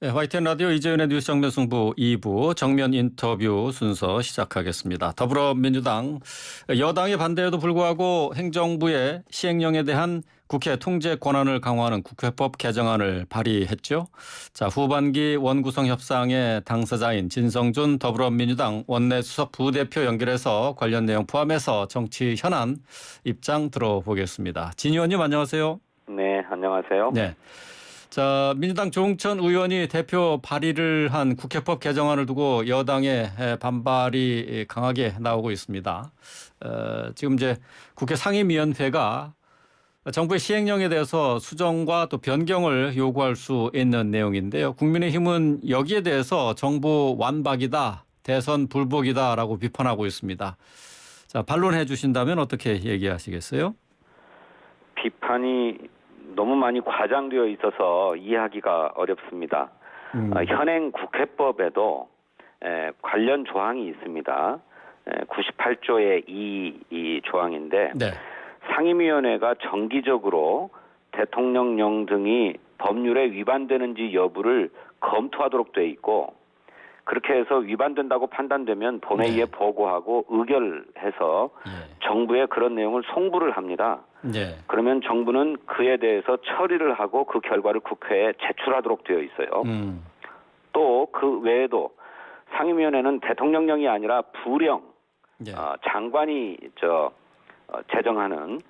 네, YTN 라디오 이재윤의 뉴스 정면 승부 2부 정면 인터뷰 순서 시작하겠습니다. 더불어민주당 여당의 반대에도 불구하고 행정부의 시행령에 대한 국회 통제 권한을 강화하는 국회법 개정안을 발의했죠. 자, 후반기 원구성 협상의 당사자인 진성준 더불어민주당 원내 수석 부대표 연결해서 관련 내용 포함해서 정치 현안 입장 들어보겠습니다. 진 의원님 안녕하세요. 네, 안녕하세요. 네. 자, 민주당 조응천 의원이 대표 발의를 한 국회법 개정안을 두고 여당의 반발이 강하게 나오고 있습니다. 지금 이제 국회 상임위원회가 정부의 시행령에 대해서 수정과 또 변경을 요구할 수 있는 내용인데요. 국민의힘은 여기에 대해서 정부 완박이다, 대선 불복이다라고 비판하고 있습니다. 자, 반론해 주신다면 어떻게 얘기하시겠어요? 비판이 너무 많이 과장되어 있어서 이해하기가 어렵습니다. 현행 국회법에도 관련 조항이 있습니다. 98조의 이 조항인데 네. 상임위원회가 정기적으로 대통령령 등이 법률에 위반되는지 여부를 검토하도록 돼 있고, 그렇게 해서 위반된다고 판단되면 본회의에 보고하고 의결해서 정부에 그런 내용을 송부를 합니다. 네. 그러면 정부는 그에 대해서 처리를 하고 그 결과를 국회에 제출하도록 되어 있어요. 또 그 외에도 상임위원회는 대통령령이 아니라 부령, 장관이 제정하는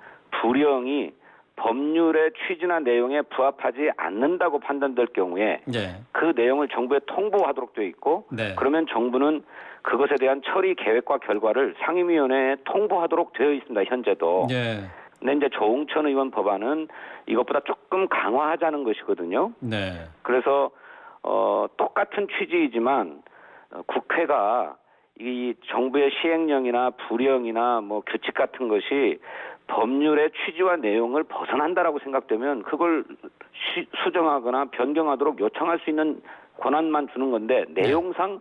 부령이 법률의 취지나 내용에 부합하지 않는다고 판단될 경우에 그 내용을 정부에 통보하도록 되어 있고, 그러면 정부는 그것에 대한 처리 계획과 결과를 상임위원회에 통보하도록 되어 있습니다. 현재도. 근데 이제 조응천 의원 법안은 이것보다 조금 강화하자는 것이거든요. 그래서 똑같은 취지이지만 국회가 이 정부의 시행령이나 부령이나 뭐 규칙 같은 것이 법률의 취지와 내용을 벗어난다라고 생각되면 그걸 수정하거나 변경하도록 요청할 수 있는 권한만 주는 건데 내용상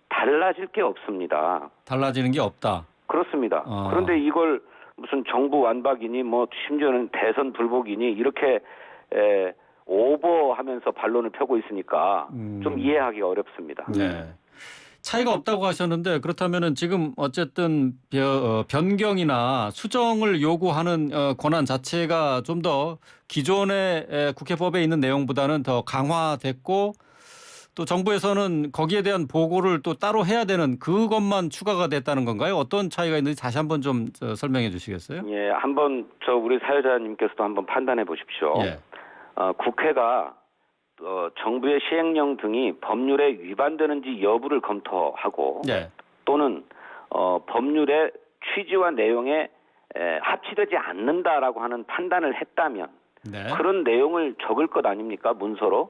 달라질 게 없습니다. 달라지는 게 없다. 그렇습니다. 그런데 이걸 무슨 정부 완박이니 뭐 심지어는 대선 불복이니 이렇게 오버하면서 반론을 펴고 있으니까 좀 이해하기가 어렵습니다. 차이가 없다고 하셨는데 그렇다면은 지금 어쨌든 변경이나 수정을 요구하는 권한 자체가 좀 더 기존의 국회법에 있는 내용보다는 더 강화됐고, 또 정부에서는 거기에 대한 보고를 또 따로 해야 되는 그것만 추가가 됐다는 건가요? 어떤 차이가 있는지 다시 한번 좀 설명해 주시겠어요? 예, 한번 우리 사회자님께서도 한번 판단해 보십시오. 국회가 정부의 시행령 등이 법률에 위반되는지 여부를 검토하고 또는 법률의 취지와 내용에 합치되지 않는다라고 하는 판단을 했다면 그런 내용을 적을 것 아닙니까? 문서로.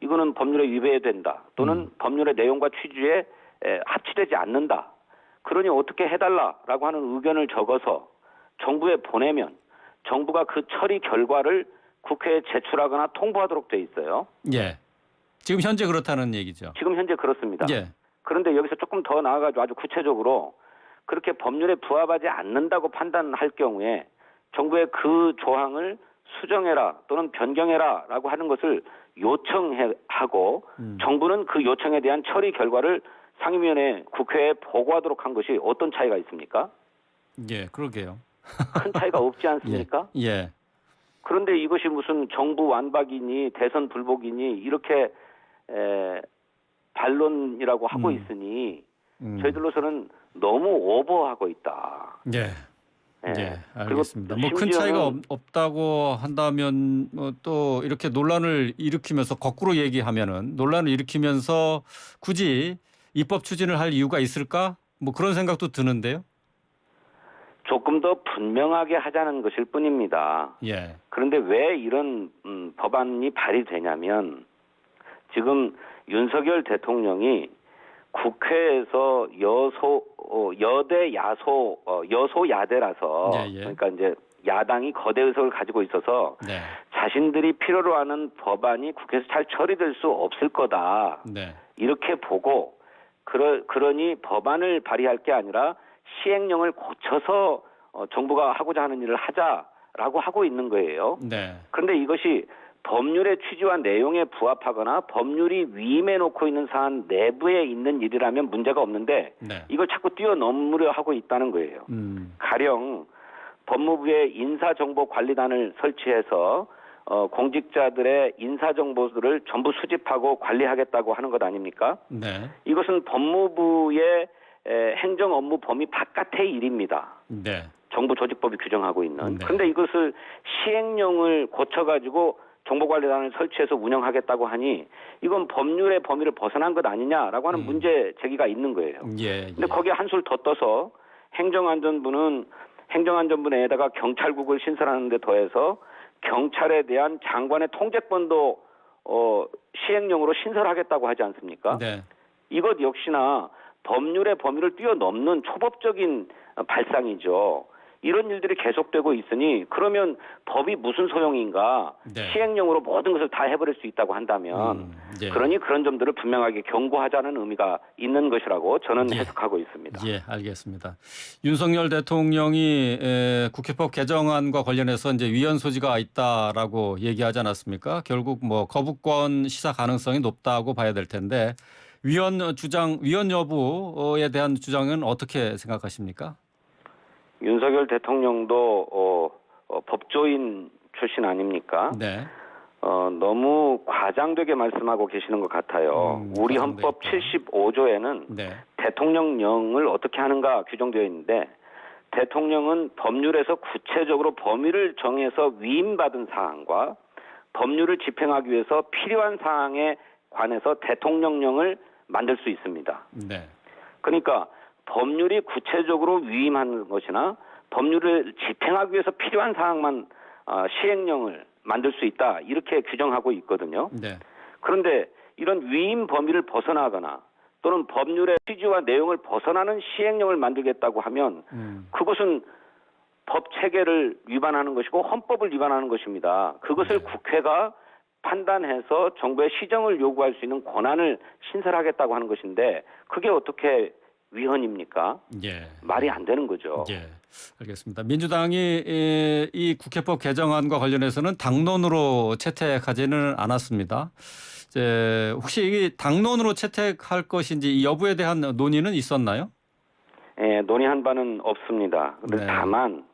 이거는 법률에 위배된다 또는 법률의 내용과 취지에 합치되지 않는다. 그러니 어떻게 해달라라고 하는 의견을 적어서 정부에 보내면 정부가 그 처리 결과를 국회에 제출하거나 통보하도록 돼 있어요. 지금 현재 그렇다는 얘기죠. 지금 현재 그렇습니다. 그런데 여기서 조금 더 나아가지고 아주 구체적으로 그렇게 법률에 부합하지 않는다고 판단할 경우에 정부에 그 조항을 수정해라 또는 변경해라라고 하는 것을 요청하고 정부는 그 요청에 대한 처리 결과를 상임위원회 국회에 보고하도록 한 것이 어떤 차이가 있습니까? 그러게요. 큰 차이가 없지 않습니까? 그런데 이것이 무슨 정부 완박이니 대선 불복이니 이렇게 반론이라고 하고 있으니 저희들로서는 너무 오버하고 있다. 알겠습니다. 뭐 큰 차이가 없다고 한다면 또 이렇게 논란을 일으키면서 거꾸로 얘기하면은 논란을 일으키면서 굳이 입법 추진을 할 이유가 있을까? 뭐 그런 생각도 드는데요. 조금 더 분명하게 하자는 것일 뿐입니다. 그런데 왜 이런 법안이 발의되냐면 지금 윤석열 대통령이 국회에서 여대 여소야대라서 그러니까 이제 야당이 거대 의석을 가지고 있어서 자신들이 필요로 하는 법안이 국회에서 잘 처리될 수 없을 거다. 이렇게 보고 그러니 법안을 발의할 게 아니라 시행령을 고쳐서 정부가 하고자 하는 일을 하자라고 하고 있는 거예요. 그런데 이것이 법률의 취지와 내용에 부합하거나 법률이 위임해 놓고 있는 사안 내부에 있는 일이라면 문제가 없는데 네. 이걸 자꾸 뛰어넘으려 하고 있다는 거예요. 가령 법무부의 인사정보관리단을 설치해서 공직자들의 인사정보들을 전부 수집하고 관리하겠다고 하는 것 아닙니까? 네. 이것은 법무부의 행정 업무 범위 바깥의 일입니다. 네. 정부 조직법이 규정하고 있는. 네. 그런데 이것을 시행령을 고쳐가지고 정보관리단을 설치해서 운영하겠다고 하니 이건 법률의 범위를 벗어난 것 아니냐라고 하는 문제 제기가 있는 거예요. 예. 근데 거기에 한술 더 떠서 행정안전부는 행정안전부 내에다가 경찰국을 신설하는 데 더해서 경찰에 대한 장관의 통제권도 시행령으로 신설하겠다고 하지 않습니까? 네. 이것 역시나 법률의 범위를 뛰어넘는 초법적인 발상이죠. 이런 일들이 계속되고 있으니 그러면 법이 무슨 소용인가? 네. 시행령으로 모든 것을 다 해버릴 수 있다고 한다면 예. 그러니 그런 점들을 분명하게 경고하자는 의미가 있는 것이라고 저는 예. 해석하고 있습니다. 예, 알겠습니다. 윤석열 대통령이 국회법 개정안과 관련해서 이제 위헌 소지가 있다라고 얘기하지 않았습니까? 결국 뭐 거부권 시사 가능성이 높다고 봐야 될 텐데 위헌 여부에 대한 주장은 어떻게 생각하십니까? 윤석열 대통령도 법조인 출신 아닙니까? 네. 너무 과장되게 말씀하고 계시는 것 같아요. 우리 헌법 과장돼 75조에는 네. 대통령령을 어떻게 하는가 규정되어 있는데 대통령은 법률에서 구체적으로 범위를 정해서 위임받은 사항과 법률을 집행하기 위해서 필요한 사항에 관해서 대통령령을 만들 수 있습니다. 네. 그러니까 법률이 구체적으로 위임하는 것이나 법률을 집행하기 위해서 필요한 사항만 시행령을 만들 수 있다 이렇게 규정하고 있거든요. 네. 그런데 이런 위임 범위를 벗어나거나 또는 법률의 취지와 내용을 벗어나는 시행령을 만들겠다고 하면 그것은 법 체계를 위반하는 것이고 헌법을 위반하는 것입니다. 그것을 국회가 판단해서 정부의 시정을 요구할 수 있는 권한을 신설하겠다고 하는 것인데 그게 어떻게 위헌입니까? 예. 말이 안 되는 거죠. 예. 알겠습니다. 민주당이 이 국회법 개정안과 관련해서는 당론으로 채택하지는 않았습니다. 이제 혹시 이 당론으로 채택할 것인지 이 여부에 대한 논의는 있었나요? 예, 논의한 바는 없습니다. 그런데 네. 다만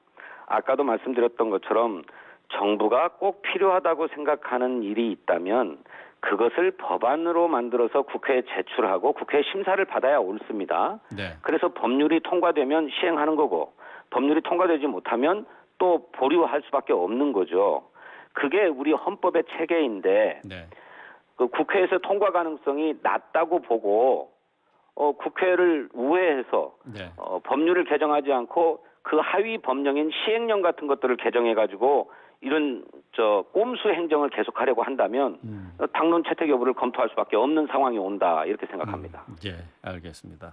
아까도 말씀드렸던 것처럼 정부가 꼭 필요하다고 생각하는 일이 있다면 그것을 법안으로 만들어서 국회에 제출하고 국회 심사를 받아야 옳습니다. 네. 그래서 법률이 통과되면 시행하는 거고 법률이 통과되지 못하면 또 보류할 수밖에 없는 거죠. 그게 우리 헌법의 체계인데 네. 그 국회에서 통과 가능성이 낮다고 보고 국회를 우회해서 네. 법률을 개정하지 않고 그 하위 법령인 시행령 같은 것들을 개정해 가지고 이런 꼼수 행정을 계속하려고 한다면 당론 채택 여부를 검토할 수밖에 없는 상황이 온다 이렇게 생각합니다. 예, 알겠습니다.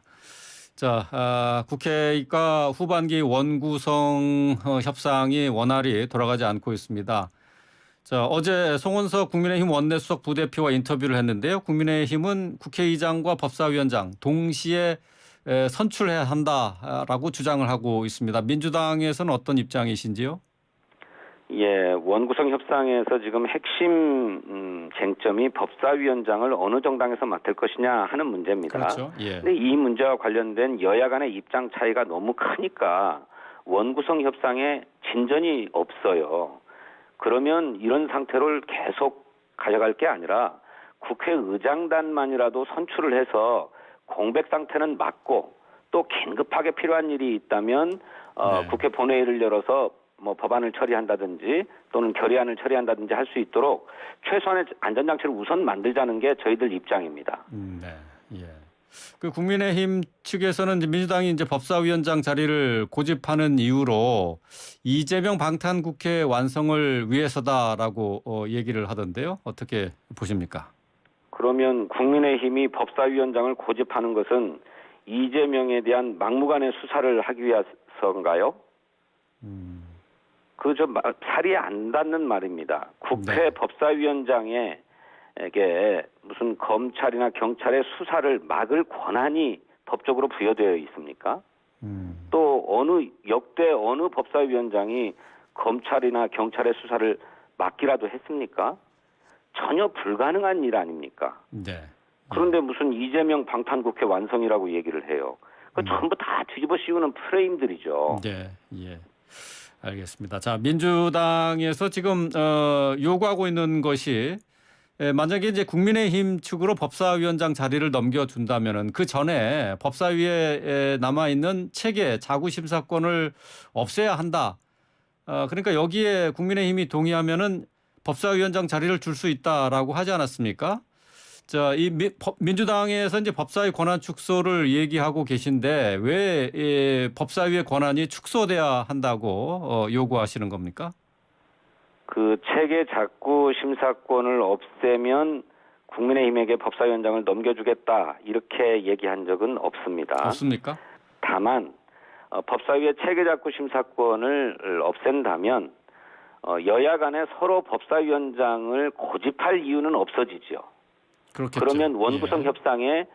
자, 국회가 후반기 원구성 협상이 원활히 돌아가지 않고 있습니다. 자, 어제 송원석 국민의힘 원내수석 부대표와 인터뷰를 했는데요. 국민의힘은 국회의장과 법사위원장 동시에 선출해야 한다라고 주장을 하고 있습니다. 민주당에서는 어떤 입장이신지요? 예, 원구성 협상에서 지금 핵심 쟁점이 법사위원장을 어느 정당에서 맡을 것이냐 하는 문제입니다. 그렇죠. 예. 근데 이 문제와 관련된 여야 간의 입장 차이가 너무 크니까 원구성 협상에 진전이 없어요. 그러면 이런 상태를 계속 가져갈 게 아니라 국회의장단만이라도 선출을 해서 공백 상태는 막고 또 긴급하게 필요한 일이 있다면 국회 본회의를 열어서 뭐 법안을 처리한다든지 또는 결의안을 처리한다든지 할 수 있도록 최소한의 안전장치를 우선 만들자는 게 저희들 입장입니다. 네, 예. 그 국민의힘 측에서는 이제 민주당이 이제 법사위원장 자리를 고집하는 이유로 이재명 방탄국회 완성을 위해서다라고 얘기를 하던데요. 어떻게 보십니까? 그러면 국민의힘이 법사위원장을 고집하는 것은 이재명에 대한 막무가내 수사를 하기 위해서인가요? 그저 살이 안 닿는 말입니다. 국회 네. 법사위원장에게 무슨 검찰이나 경찰의 수사를 막을 권한이 법적으로 부여되어 있습니까? 또 역대 어느 법사위원장이 검찰이나 경찰의 수사를 막기라도 했습니까? 전혀 불가능한 일 아닙니까? 네. 그런데 무슨 이재명 방탄국회 완성이라고 얘기를 해요. 그 전부 다 뒤집어 씌우는 프레임들이죠. 네, 예. 알겠습니다. 자, 민주당에서 지금 요구하고 있는 것이 만약에 이제 국민의힘 측으로 법사위원장 자리를 넘겨준다면은 그 전에 법사위에 남아 있는 체계 자구심사권을 없애야 한다. 그러니까 여기에 국민의힘이 동의하면은 법사위원장 자리를 줄 수 있다라고 하지 않았습니까? 자, 이 민주당에서 이제 법사위 권한 축소를 얘기하고 계신데 왜 법사위의 권한이 축소돼야 한다고 요구하시는 겁니까? 그 체계 작구 심사권을 없애면 국민의힘에게 법사위원장을 넘겨주겠다 이렇게 얘기한 적은 없습니다. 없습니까? 다만 법사위의 체계 작구 심사권을 없앤다면 여야 간에 서로 법사위원장을 고집할 이유는 없어지죠. 그렇겠죠. 그러면 원구성 예. 협상의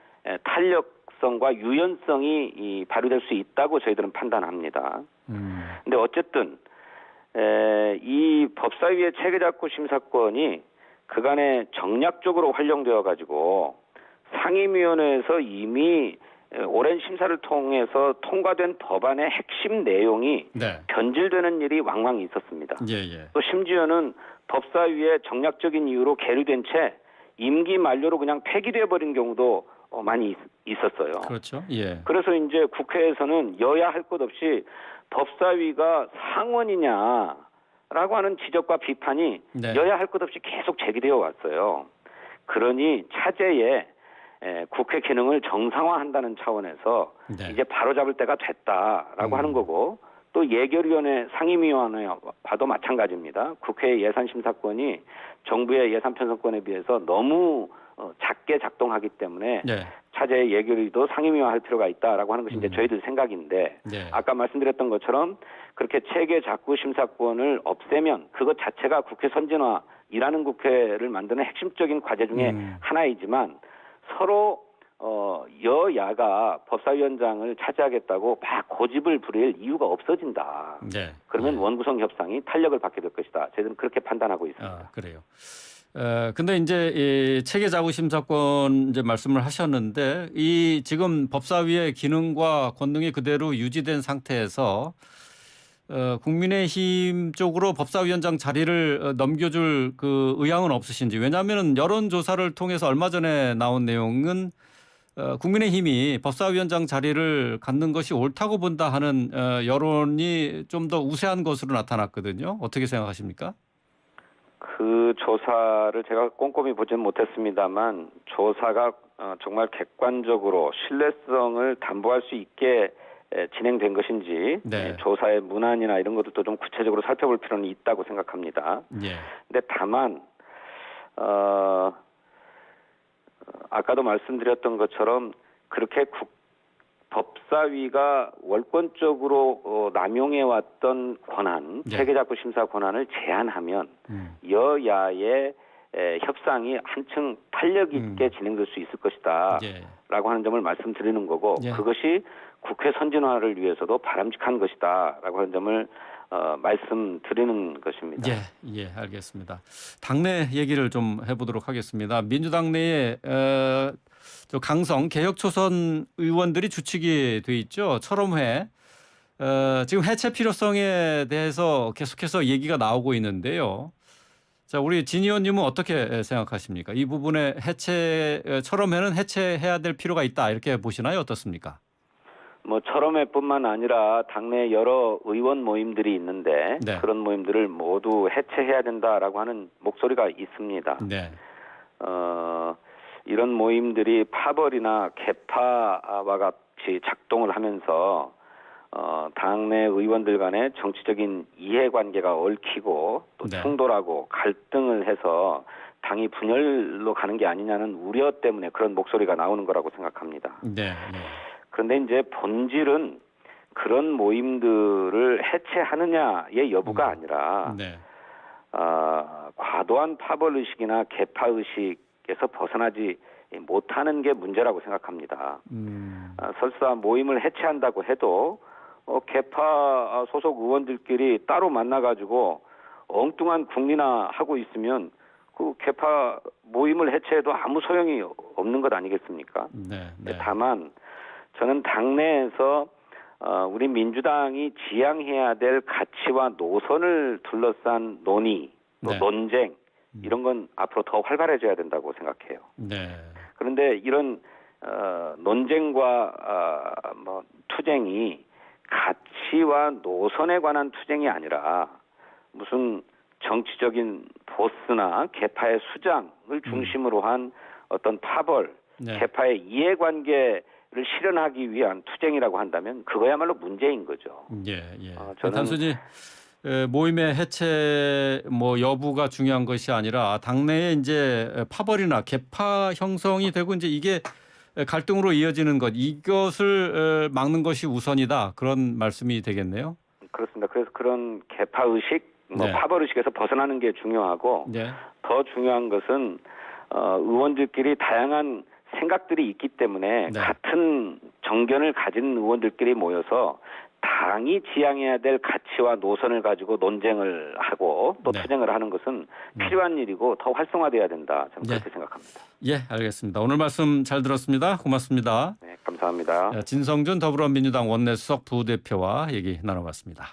탄력성과 유연성이 발휘될 수 있다고 저희들은 판단합니다. 근데 어쨌든 이 법사위의 체계작구 심사권이 그간에 정략적으로 활용되어 가지고 상임위원회에서 이미 오랜 심사를 통해서 통과된 법안의 핵심 내용이 네. 변질되는 일이 왕왕 있었습니다. 예. 또 심지어는 법사위의 정략적인 이유로 계류된 채 임기 만료로 그냥 폐기돼 버린 경우도 많이 있었어요. 그렇죠. 예. 그래서 이제 국회에서는 여야 할 것 없이 법사위가 상원이냐라고 하는 지적과 비판이 네. 여야 할 것 없이 계속 제기되어 왔어요. 그러니 차제에 국회 기능을 정상화한다는 차원에서 네. 이제 바로잡을 때가 됐다라고 하는 거고, 또 예결위원회 상임위원회와도 마찬가지입니다. 국회 예산심사권이 정부의 예산 편성권에 비해서 너무 작게 작동하기 때문에 네. 차제의 예결위도 상임위화할 필요가 있다라고 하는 것이 이제 저희들 생각인데, 네. 아까 말씀드렸던 것처럼 그렇게 체계 작구 심사권을 없애면 그것 자체가 국회 선진화이라는 국회를 만드는 핵심적인 과제 중에 하나이지만, 서로 여야가 법사위원장을 차지하겠다고 막 고집을 부릴 이유가 없어진다. 네. 그러면 원구성 협상이 탄력을 받게 될 것이다. 저희들은 그렇게 판단하고 있습니다. 그래요. 근데 이제 이 체계 자구 심사권 이제 말씀을 하셨는데, 이 지금 법사위의 기능과 권능이 그대로 유지된 상태에서 국민의힘 쪽으로 법사위원장 자리를 넘겨줄 그 의향은 없으신지. 왜냐하면 여론조사를 통해서 얼마 전에 나온 내용은 국민의힘이 법사위원장 자리를 갖는 것이 옳다고 본다 하는 여론이 좀 더 우세한 것으로 나타났거든요. 어떻게 생각하십니까? 그 조사를 제가 꼼꼼히 보지는 못했습니다만, 조사가 정말 객관적으로 신뢰성을 담보할 수 있게 진행된 것인지, 네. 조사의 문안이나 이런 것들도 좀 구체적으로 살펴볼 필요는 있다고 생각합니다. 예. 근데 다만 아까도 말씀드렸던 것처럼 그렇게 법사위가 월권적으로 남용해왔던 권한, 네. 체계작구 심사 권한을 제한하면 여야의 협상이 한층 탄력 있게 진행될 수 있을 것이다 예. 라고 하는 점을 말씀드리는 거고, 예. 그것이 국회 선진화를 위해서도 바람직한 것이다 라고 하는 점을 말씀드리는 것입니다. 예, 알겠습니다. 당내 얘기를 좀 해보도록 하겠습니다. 민주당 내에 저 강성 개혁초선 의원들이 주축이 돼 있죠. 철험회. 지금 해체 필요성에 대해서 계속해서 얘기가 나오고 있는데요. 자, 우리 진 의원님은 어떻게 생각하십니까? 이 부분에 철험회는 해체해야 될 필요가 있다 이렇게 보시나요? 어떻습니까? 철험회뿐만 아니라 당내 여러 의원 모임들이 있는데, 네. 그런 모임들을 모두 해체해야 된다라고 하는 목소리가 있습니다. 네. 이런 모임들이 파벌이나 개파와 같이 작동을 하면서 당내 의원들 간의 정치적인 이해관계가 얽히고 또 네. 충돌하고 갈등을 해서 당이 분열로 가는 게 아니냐는 우려 때문에 그런 목소리가 나오는 거라고 생각합니다. 네. 그런데 이제 본질은 그런 모임들을 해체하느냐의 여부가 아니라 네. 과도한 파벌 의식이나 개파 의식에서 벗어나지 못하는 게 문제라고 생각합니다. 설사 모임을 해체한다고 해도 개파 소속 의원들끼리 따로 만나가지고 엉뚱한 국리나 하고 있으면 그 개파 모임을 해체해도 아무 소용이 없는 것 아니겠습니까? 네, 네. 다만 저는 당내에서 우리 민주당이 지향해야 될 가치와 노선을 둘러싼 논의, 또 네. 논쟁 이런 건 앞으로 더 활발해져야 된다고 생각해요. 네. 그런데 이런 논쟁과 투쟁이 가치와 노선에 관한 투쟁이 아니라 무슨 정치적인 보스나 개파의 수장을 중심으로 한 어떤 파벌, 네. 개파의 이해관계를 실현하기 위한 투쟁이라고 한다면 그거야말로 문제인 거죠. 예, 예. 저는 단순히 모임의 해체 여부가 중요한 것이 아니라 당내에 이제 파벌이나 개파 형성이 되고 이제 이게 갈등으로 이어지는 것, 이것을 막는 것이 우선이다, 그런 말씀이 되겠네요. 그렇습니다. 그래서 그런 개파 의식, 네. 파벌 의식에서 벗어나는 게 중요하고 네. 더 중요한 것은 의원들끼리 다양한 생각들이 있기 때문에 네. 같은 정견을 가진 의원들끼리 모여서 당이 지향해야 될 가치와 노선을 가지고 논쟁을 하고 또 네. 투쟁을 하는 것은 필요한 일이고 더 활성화돼야 된다. 저는 네. 그렇게 생각합니다. 예, 알겠습니다. 오늘 말씀 잘 들었습니다. 고맙습니다. 네, 감사합니다. 진성준 더불어민주당 원내수석 부대표와 얘기 나눠봤습니다.